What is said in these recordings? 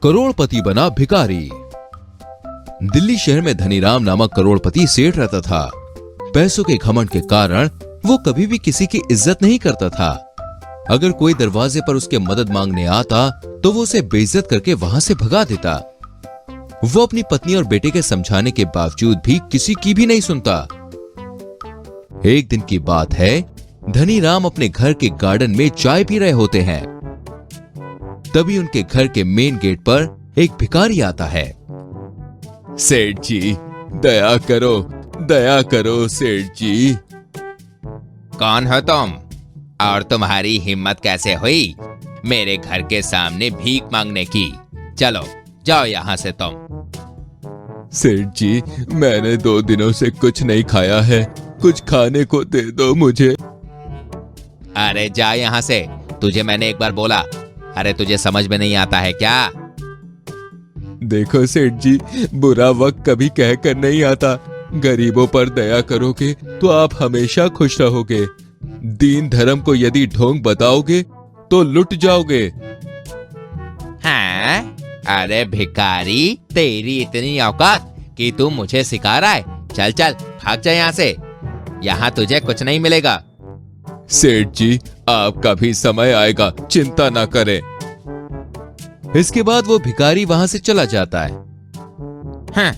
करोड़पति बना भिखारी। दिल्ली शहर में धनीराम नामक करोड़पति सेठ रहता था। पैसों के घमंड के कारण वो कभी भी किसी की इज्जत नहीं करता था। अगर कोई दरवाजे पर उसके मदद मांगने आता तो वो उसे बेइज्जत करके वहां से भगा देता। वो अपनी पत्नी और बेटे के समझाने के बावजूद भी किसी की भी नहीं सुनता। एक दिन की बात है, धनीराम अपने घर के गार्डन में चाय पी रहे होते हैं। तभी उनके घर के मेन गेट पर एक भिखारी आता है। सेठ जी, दया करो सेठ जी। कौन हो तुम और तुम्हारी हिम्मत कैसे हुई मेरे घर के सामने भीख मांगने की? चलो जाओ यहां से तुम। सेठ जी, मैंने 2 दिनों से कुछ नहीं खाया है, कुछ खाने को दे दो मुझे। अरे जा यहां से, तुझे मैंने एक बार बोला। अरे तुझे समझ में नहीं आता है क्या? देखो सेठ जी, बुरा वक्त कभी कहकर नहीं आता। गरीबों पर दया करोगे तो आप हमेशा खुश रहोगे। दीन धर्म को यदि ढोंग बताओगे तो लुट जाओगे। हाँ? अरे भिखारी, तेरी इतनी औकात कि तू मुझे सिखा रहा है? चल चल भाग जा यहाँ से, यहाँ तुझे कुछ नहीं मिलेगा। सेठ जी, आपका भी समय आएगा, चिंता ना करें। इसके बाद वो भिखारी वहां से चला जाता है। हाँ,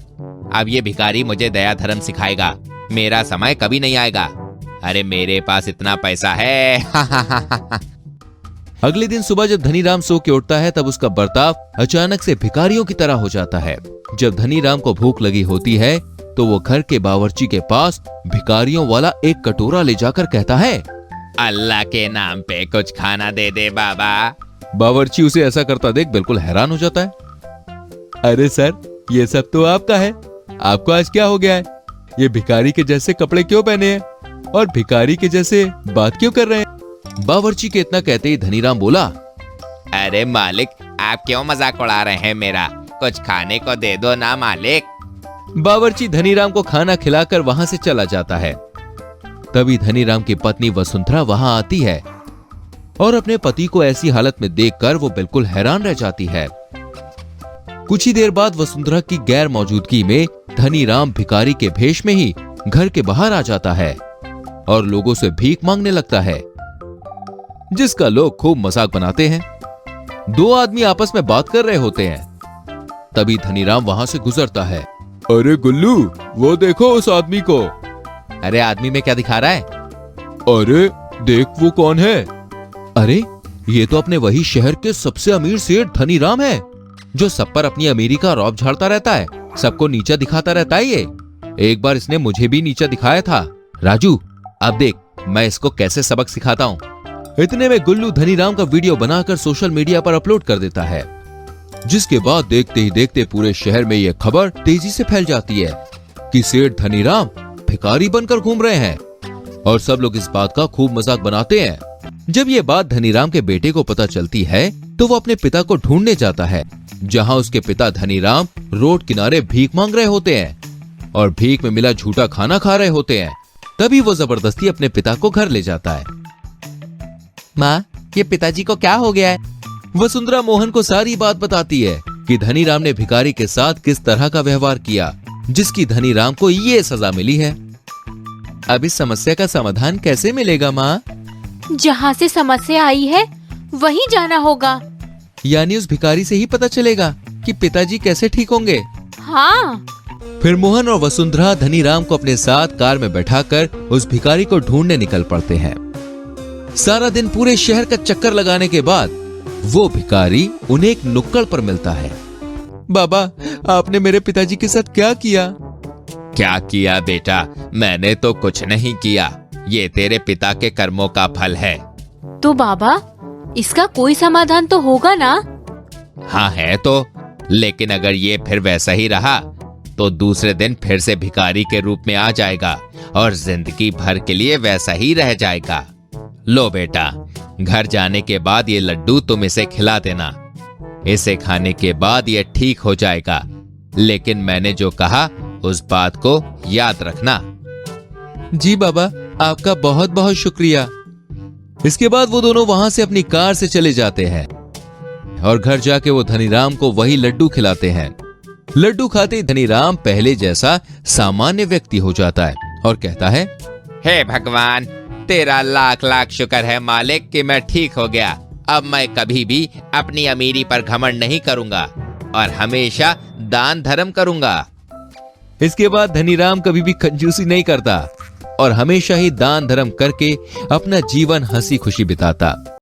अब ये भिखारी मुझे दया धर्म सिखाएगा। मेरा समय कभी नहीं आएगा। अरे मेरे पास इतना पैसा है। अगले दिन सुबह जब धनीराम सो के उठता है तब उसका बर्ताव अचानक से भिखारियों की तरह हो जाता है। जब धनीराम को भूख लगी होती है तो वो घर के बावर्ची के पास भिखारियों वाला एक कटोरा ले जाकर कहता है, अल्लाह के नाम पे कुछ खाना दे दे बाबा। बावर्ची उसे ऐसा करता देख बिल्कुल हैरान हो जाता है। अरे सर, ये सब तो आपका है, आपको आज क्या हो गया है? ये भिखारी के जैसे कपड़े क्यों पहने हैं और भिखारी के जैसे बात क्यों कर रहे हैं? बावर्ची के इतना कहते ही धनीराम बोला, अरे मालिक, आप क्यों मजाक उड़ा रहे हैं मेरा? कुछ खाने को दे दो ना मालिक। बावर्ची धनीराम को खाना खिलाकर वहां से चला जाता है। तभी धनीराम की पत्नी वसुंधरा वहां आती है और अपने पति को ऐसी हालत में देखकर वो बिल्कुल हैरान रह जाती है। कुछ ही देर बाद वसुंधरा की गैर मौजूदगी में धनीराम भिखारी के भेष में ही घर के बाहर आ जाता है और लोगों से भीख मांगने लगता है, जिसका लोग खूब मजाक बनाते हैं। 2 आदमी आपस में बात कर रहे होते हैं। तभी धनीराम वहां से गुजरता है। अरे गुल्लू, वो देखो उस आदमी को। अरे आदमी में क्या दिखा रहा है? अरे देख, वो कौन है? अरे ये तो अपने वही शहर के सबसे अमीर सेठ धनीराम है, जो सब पर अपनी अमीरी का रौब झाड़ता रहता है, सबको नीचा दिखाता रहता है। ये एक बार इसने मुझे भी नीचा दिखाया था। राजू, अब देख मैं इसको कैसे सबक सिखाता हूँ। इतने में गुल्लू धनीराम का वीडियो बनाकर सोशल मीडिया पर अपलोड कर देता है, जिसके बाद देखते ही देखते पूरे शहर में यह खबर तेजी से फैल जाती है कि सेठ धनीराम भिखारी बनकर घूम रहे हैं और सब लोग इस बात का खूब मजाक बनाते हैं। जब ये बात धनीराम के बेटे को पता चलती है तो वो अपने पिता को ढूंढने जाता है, जहां उसके पिता धनीराम रोड किनारे भीख मांग रहे होते हैं और भीख में मिला झूठा खाना खा रहे होते हैं। तभी वो जबरदस्ती अपने पिता को घर ले जाता है। माँ, ये पिताजी को क्या हो गया है? वसुंधरा मोहन को सारी बात बताती है कि धनीराम ने भिखारी के साथ किस तरह का व्यवहार किया, जिसकी धनीराम को ये सजा मिली है। अब इस समस्या का समाधान कैसे मिलेगा माँ? जहाँ से समस्या आई है वहीं जाना होगा। यानी उस भिखारी से ही पता चलेगा कि पिताजी कैसे ठीक होंगे। हाँ। फिर मोहन और वसुंधरा धनीराम को अपने साथ कार में बैठाकर उस भिखारी को ढूंढने निकल पड़ते हैं। सारा दिन पूरे शहर का चक्कर लगाने के बाद वो भिखारी उन्हें एक नुक्कड़ पर मिलता है। बाबा, आपने मेरे पिताजी के साथ क्या किया? क्या किया बेटा? मैंने तो कुछ नहीं किया, ये तेरे पिता के कर्मों का फल है। तो बाबा, इसका कोई समाधान तो होगा ना? हाँ है तो, लेकिन अगर ये फिर वैसा ही रहा तो दूसरे दिन फिर से भिखारी के रूप में आ जाएगा और जिंदगी भर के लिए वैसा ही रह जाएगा। लो बेटा, घर जाने के बाद ये लड्डू तुम इसे खिला देना। इसे खाने के बाद ये ठीक हो जाएगा, लेकिन मैंने जो कहा उस बात को याद रखना। जी बाबा, आपका बहुत बहुत शुक्रिया। इसके बाद वो दोनों वहां से अपनी कार से चले जाते हैं। और घर जाके वो धनीराम को वही लड्डू खिलाते हैं। लड्डू खाते ही धनीराम पहले जैसा सामान्य व्यक्ति हो जाता है और कहता है, हे भगवान, तेरा लाख लाख शुक्र है मालिक कि मैं ठीक हो गया। अब मैं कभी भी अपनी अमीरी पर घमंड नहीं करूंगा और हमेशा दान धर्म करूंगा। इसके बाद धनीराम कभी भी कंजूसी नहीं करता और हमेशा ही दान धर्म करके अपना जीवन हंसी खुशी बिताता।